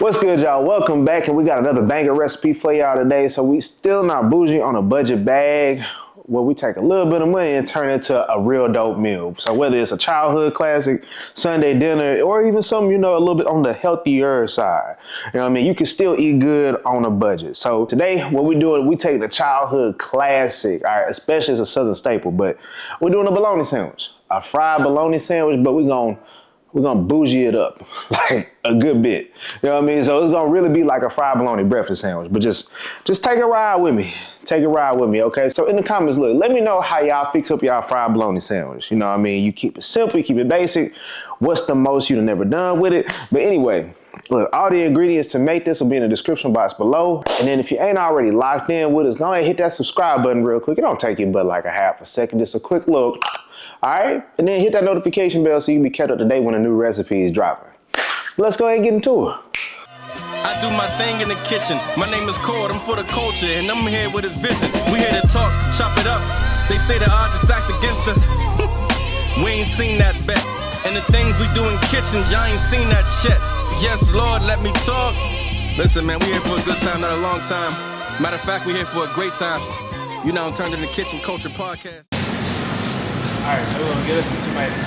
What's good, y'all? Welcome back, and we got another banger recipe for y'all today. So we still not bougie on a budget bag where we take a little bit of money and turn it into a real dope meal. So whether it's a childhood classic, Sunday dinner, or even something, a little bit on the healthier side. You know what I mean? You can still eat good on a budget. So today, what we're doing, we take the childhood classic, all right, especially as a Southern staple, but we're doing a bologna sandwich, a fried bologna sandwich, but we're gonna bougie it up like a good bit. You know what I mean? So it's gonna really be like a fried bologna breakfast sandwich, but just take a ride with me. Take a ride with me, okay? So in the comments, look, let me know how y'all fix up y'all fried bologna sandwich. You know what I mean? You keep it simple, you keep it basic. What's the most you've never done with it? But anyway, look, all the ingredients to make this will be in the description box below. And then if you ain't already locked in with us, go ahead and hit that subscribe button real quick. It don't take you but like a half a second, just a quick look. All right, and then hit that notification bell so you can be kept up to date when a new recipe is dropping. Let's go ahead and get into it. I do my thing in the kitchen. My name is Cord, I'm for the culture, and I'm here with a vision. We here to talk, chop it up. They say the odds are stacked against us. We ain't seen that bet. And the things we do in kitchens, y'all ain't seen that shit. Yes, Lord, let me talk. Listen, man, we here for a good time, not a long time. Matter of fact, we here for a great time. You know, Turned in the Kitchen Culture Podcast. All right, so we're gonna get us some tomatoes.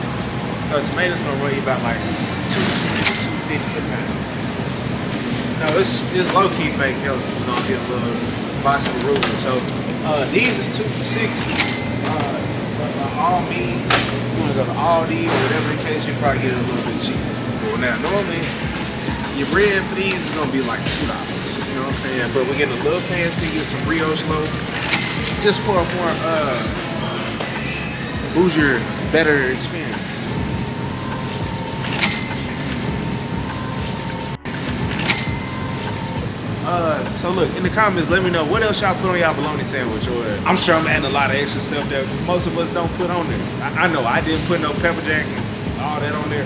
So tomatoes gonna run you about like $250 a pound. No, it's low key fake healthy. We're gonna get a little box of Arugula. So these is 2 for $6. But by all means, you wanna go to Aldi or whatever the case, you probably get it a little bit cheaper. Well, now normally your bread for these is gonna be like $2. You know what I'm saying? But we're getting a little fancy. Get some brioche loaf just for a more Bougie, better experience. So look, in the comments, let me know what else y'all put on y'all bologna sandwich, or I'm sure I'm adding a lot of extra stuff that most of us don't put on there. I know I didn't put no pepper jack and all that on there,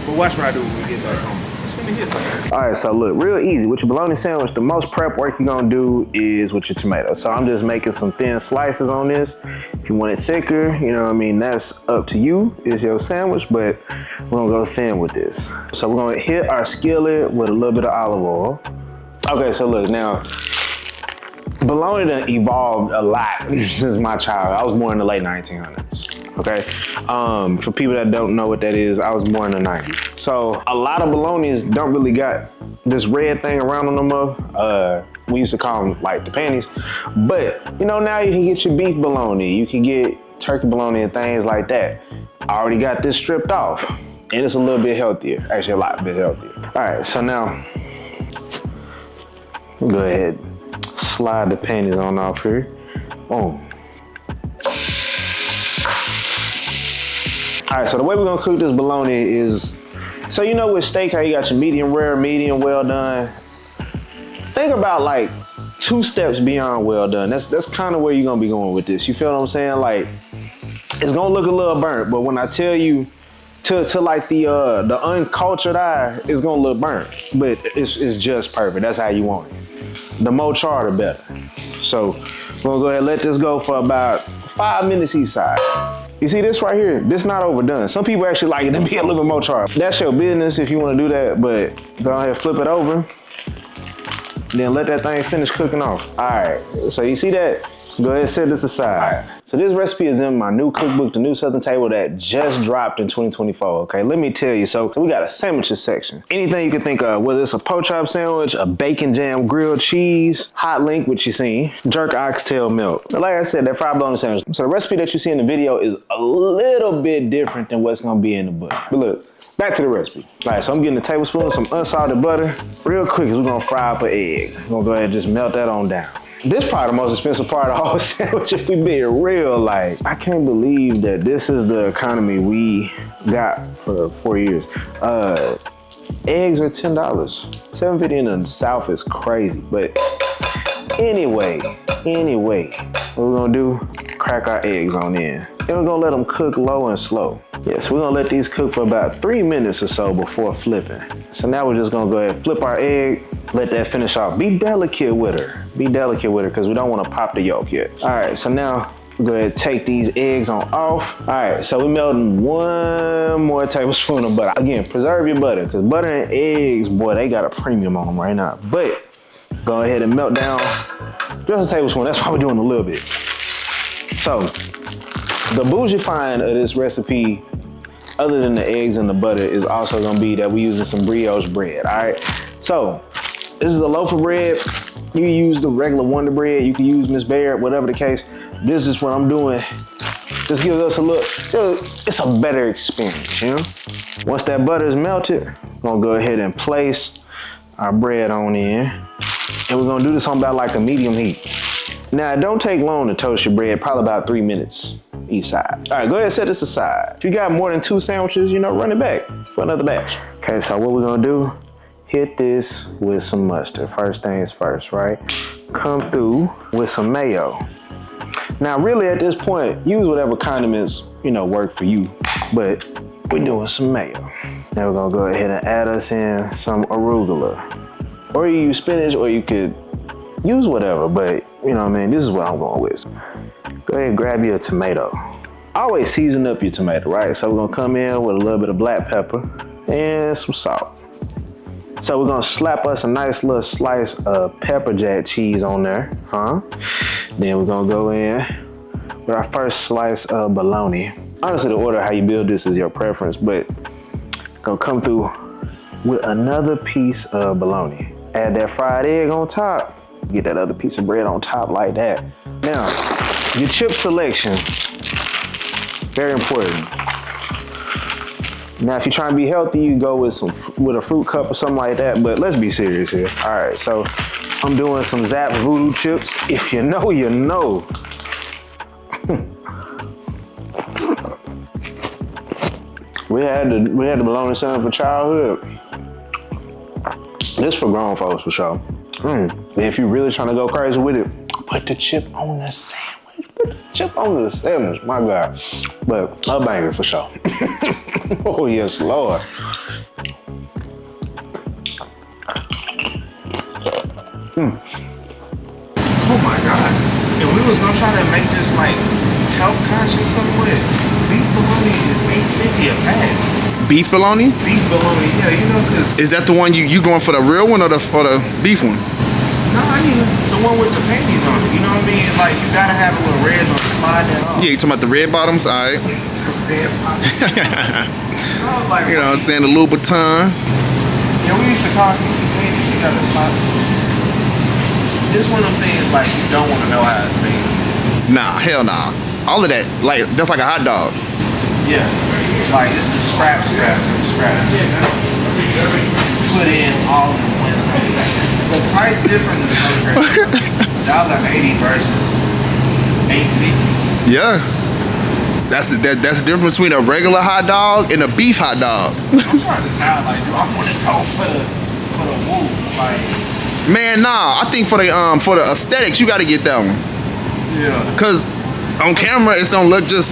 but watch what I do when we get back home. It's finna hit. All right, so look, real easy. With your bologna sandwich, the most prep work you're gonna do is with your tomatoes. So I'm just making some thin slices on this. If you want it thicker, you know what I mean, that's up to you. It's your sandwich, but we're gonna go thin with this. So we're gonna hit our skillet with a little bit of olive oil. Okay, so look, now, bologna done evolved a lot since my childhood. I was born in the late 1900s, okay? For people that don't know what that is, I was born in the 90s. So a lot of bolognas don't really got this red thing around on them up. We used to call them like the panties. But, now you can get your beef bologna, you can get turkey bologna and things like that. I already got this stripped off, and it's a little bit healthier. Actually, a lot bit healthier. All right, so now, go ahead. Slide the panties on off here. Boom. All right, so the way we're gonna cook this bologna is, so with steak, how you got your medium rare, medium well done. Think about like 2 steps beyond well done. That's kind of where you're gonna be going with this. You feel what I'm saying? Like, it's gonna look a little burnt, but when I tell you to like the uncultured eye, it's gonna look burnt, but it's just perfect. That's how you want it. The more char, the better. So we're gonna go ahead and let this go for about 5 minutes each side. You see this right here? This not overdone. Some people actually like it to be a little bit more char. That's your business if you wanna do that, but go ahead and flip it over. Then let that thing finish cooking off. All right, so you see that? Go ahead and set this aside. So this recipe is in my new cookbook, The New Southern Table, that just dropped in 2024, okay? Let me tell you, so we got a sandwiches section. Anything you can think of, whether it's a pork chop sandwich, a bacon jam grilled cheese, hot link, which you seen, jerk oxtail milk. But like I said, that fried bologna sandwich. So the recipe that you see in the video is a little bit different than what's gonna be in the book. But look, back to the recipe. All right, so I'm getting a tablespoon of some unsalted butter. Real quick, we're gonna fry up an egg. We're gonna go ahead and just melt that on down. This probably the most expensive part of the whole sandwich, if we being real. Like, I can't believe that this is the economy we got for 4 years. Eggs are $10. $7.50 in the South is crazy. But anyway, what we're gonna do, crack our eggs on in. Then we're gonna let them cook low and slow. Yes, we're gonna let these cook for about 3 minutes or so before flipping. So now we're just gonna go ahead and flip our egg, let that finish off. Be delicate with her, because we don't wanna pop the yolk yet. All right, so now Go ahead and take these eggs on off. All right, so we're melting 1 more tablespoon of butter. Again, preserve your butter, because butter and eggs, boy, they got a premium on them right now. But go ahead and melt down just a tablespoon. That's why we're doing a little bit. So the bougie find of this recipe, other than the eggs and the butter, is also gonna be that we're using some brioche bread, all right? So this is a loaf of bread. You can use the regular Wonder Bread, you can use Miss Baird, whatever the case. This is what I'm doing. Just gives us a look, it's a better experience, you know? Once that butter is melted, we're gonna go ahead and place our bread on in. And we're gonna do this on about like a medium heat. Now, it don't take long to toast your bread, probably about 3 minutes each side. All right, go ahead and set this aside. If you got more than 2 sandwiches, you know, run it back for another batch. Okay, so what we're gonna do, hit this with some mustard. First things first, right? Come through with some mayo. Now, really at this point, use whatever condiments, you know, work for you, but we're doing some mayo. Now we're gonna go ahead and add us in some arugula. Or you use spinach, or you could use whatever, but you know what I mean, this is what I'm going with. Go ahead and grab your tomato. Always season up your tomato, right? So we're gonna come in with a little bit of black pepper and some salt. So we're gonna slap us a nice little slice of pepper jack cheese on there, Then we're gonna go in with our first slice of bologna. Honestly, the order how you build this is your preference, but gonna come through with another piece of bologna. Add that fried egg on top. Get that other piece of bread on top like that. Now, your chip selection, very important. Now, if you're trying to be healthy, you go with a fruit cup or something like that, but let's be serious here. All right, so I'm doing some Zap Voodoo chips. If you know, you know. we had the bologna sandwich for childhood. This for grown folks for sure. And if you're really trying to go crazy with it, put the chip on the sandwich. Put the chip on the sandwich, my God. But a banger for sure. Oh yes, Lord. Oh my God. If we was gonna try to make this like health conscious somewhat, beef bologna is $8.50 a pack. Beef bologna? Beef bologna, yeah, you know, cause Is that the one you going for the real one or the beef one? no, I mean the one with the panties on it. You know what I mean? Like you gotta have a little red on slide that off. Yeah, you talking about the red bottoms? All right. Red bottom. Like, You know what I'm saying? The Louboutins. yeah, we used to call these panties. You gotta slide. This one of them things like you don't want to know how it's made. Nah, hell nah. All of that, like, that's like a hot dog. Yeah, like it's the scraps and the scraps. Put in all in one. The price difference is so crazy. $1.80 versus $8.50. Yeah. That's the difference between a regular hot dog and a beef hot dog. I'm trying to decide like, do I want to go for the woo? Like, Man, nah. I think for the aesthetics, you got to get that one. yeah. Cause on camera, it's gonna look just,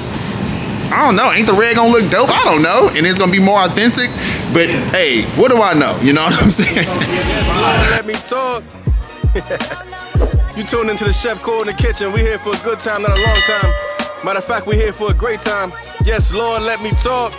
I don't know. Ain't the red gonna look dope? I don't know. And it's gonna be more authentic. But hey, what do I know? You know what I'm saying? Yes, Lord, let me talk. You tuned into the Chef Cord in the Kitchen. We here for a good time, not a long time. Matter of fact, we here for a great time. Yes, Lord, let me talk.